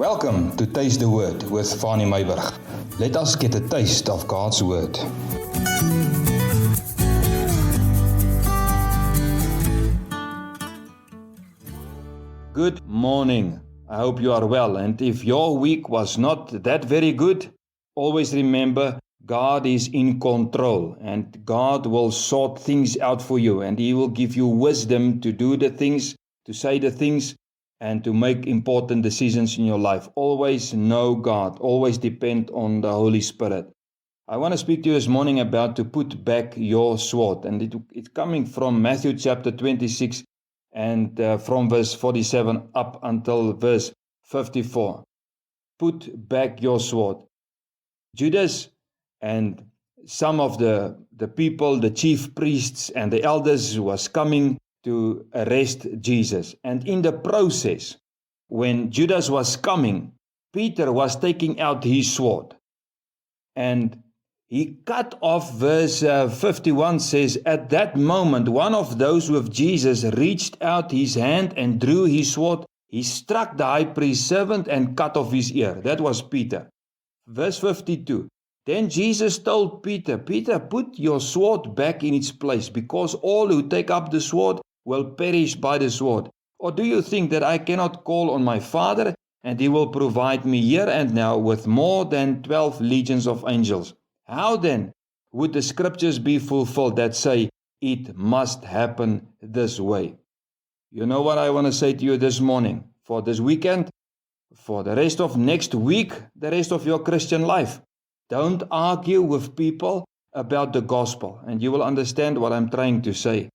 Welcome to Taste the Word with Fanie Myburgh. Let us get a taste of God's Word. Good morning. I hope you are well. And if your week was not that very good, always remember God is in control and God will sort things out for you, and He will give you wisdom to do the things, to say the things, and to make important decisions in your life. Always know God. Always depend on the Holy Spirit. I want to speak to you this morning about to put back your sword. And it's coming from Matthew chapter 26 and from verse 47 up until verse 54. Put back your sword. Judas and some of the people, the chief priests and the elders was coming to arrest Jesus. And in the process, when Judas was coming, Peter was taking out his sword. And he cut off, verse 51 says, at that moment, one of those with Jesus reached out his hand and drew his sword. He struck the high priest's servant and cut off his ear. That was Peter. Verse 52. Then Jesus told Peter, Peter, put your sword back in its place, because all who take up the sword will perish by the sword. Or do you think that I cannot call on my Father, and He will provide me here and now with more than 12 legions of angels? How then would the scriptures be fulfilled that say, it must happen this way? You know what I want to say to you this morning, for this weekend, for the rest of next week, the rest of your Christian life. Don't argue with people about the gospel, and you will understand what I'm trying to say.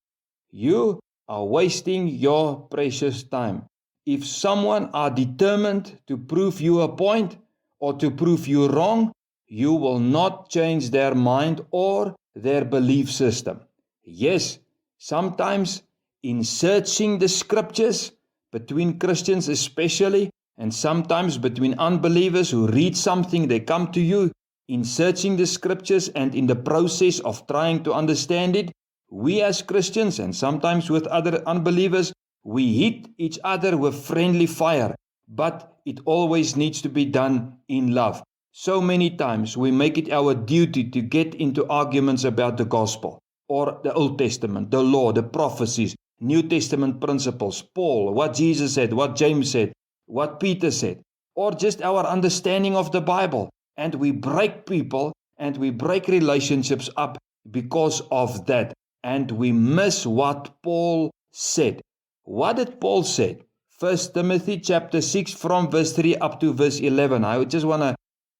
You are wasting your precious time. If someone are determined to prove you a point or to prove you wrong, you will not change their mind or their belief system. Yes, sometimes in searching the scriptures, between Christians especially, and sometimes between unbelievers who read something, they come to you, in searching the scriptures and in the process of trying to understand it, we as Christians and sometimes with other unbelievers, we hit each other with friendly fire, but it always needs to be done in love. So many times we make it our duty to get into arguments about the gospel or the Old Testament, the law, the prophecies, New Testament principles, Paul, what Jesus said, what James said, what Peter said, or just our understanding of the Bible. And we break people and we break relationships up because of that. And we miss what Paul said. What did Paul say? 1 Timothy chapter 6 from verse 3 up to verse 11. I just want to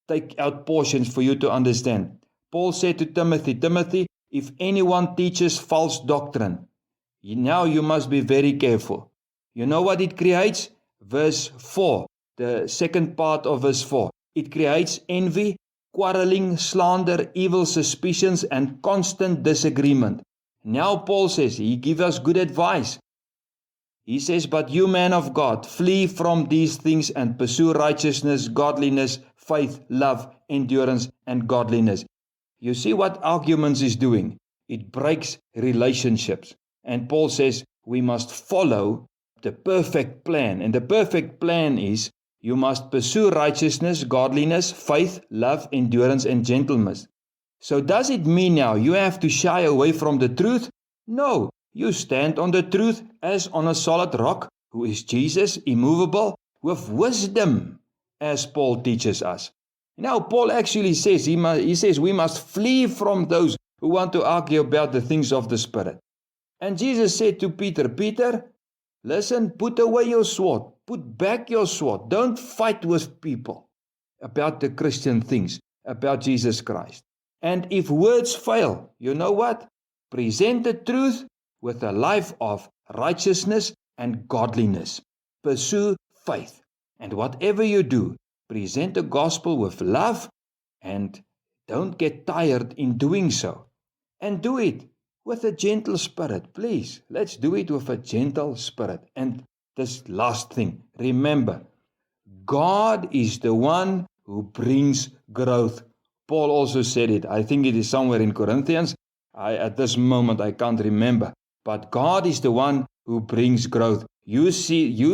take out portions for you to understand. Paul said to Timothy, Timothy, if anyone teaches false doctrine, now you must be very careful. You know what it creates? Verse 4, the second part of verse 4. It creates envy, quarreling, slander, evil suspicions, and constant disagreement. Now Paul says, he gives us good advice. He says, but you man of God, flee from these things and pursue righteousness, godliness, faith, love, endurance, and godliness. You see what arguments is doing? It breaks relationships. And Paul says, we must follow the perfect plan. And the perfect plan is, you must pursue righteousness, godliness, faith, love, endurance, and gentleness. So does it mean now you have to shy away from the truth? No, you stand on the truth as on a solid rock, who is Jesus, immovable, with wisdom, as Paul teaches us. Now Paul actually says, he says we must flee from those who want to argue about the things of the Spirit. And Jesus said to Peter, Peter, listen, put away your sword, put back your sword. Don't fight with people about the Christian things, about Jesus Christ. And if words fail, you know what? Present the truth with a life of righteousness and godliness. Pursue faith. And whatever you do, present the gospel with love and don't get tired in doing so. And do it with a gentle spirit. Please, let's do it with a gentle spirit. And this last thing, remember, God is the one who brings growth. Paul also said it. I think it is somewhere in Corinthians. At this moment, I can't remember. But God is the one who brings growth. You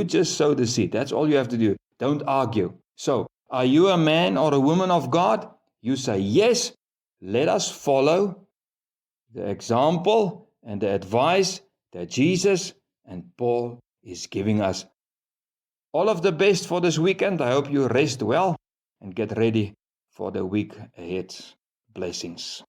just sow the seed. That's all you have to do. Don't argue. So, are you a man or a woman of God? You say, yes, let us follow the example and the advice that Jesus and Paul is giving us. All of the best for this weekend. I hope you rest well and get ready for the week ahead. Blessings.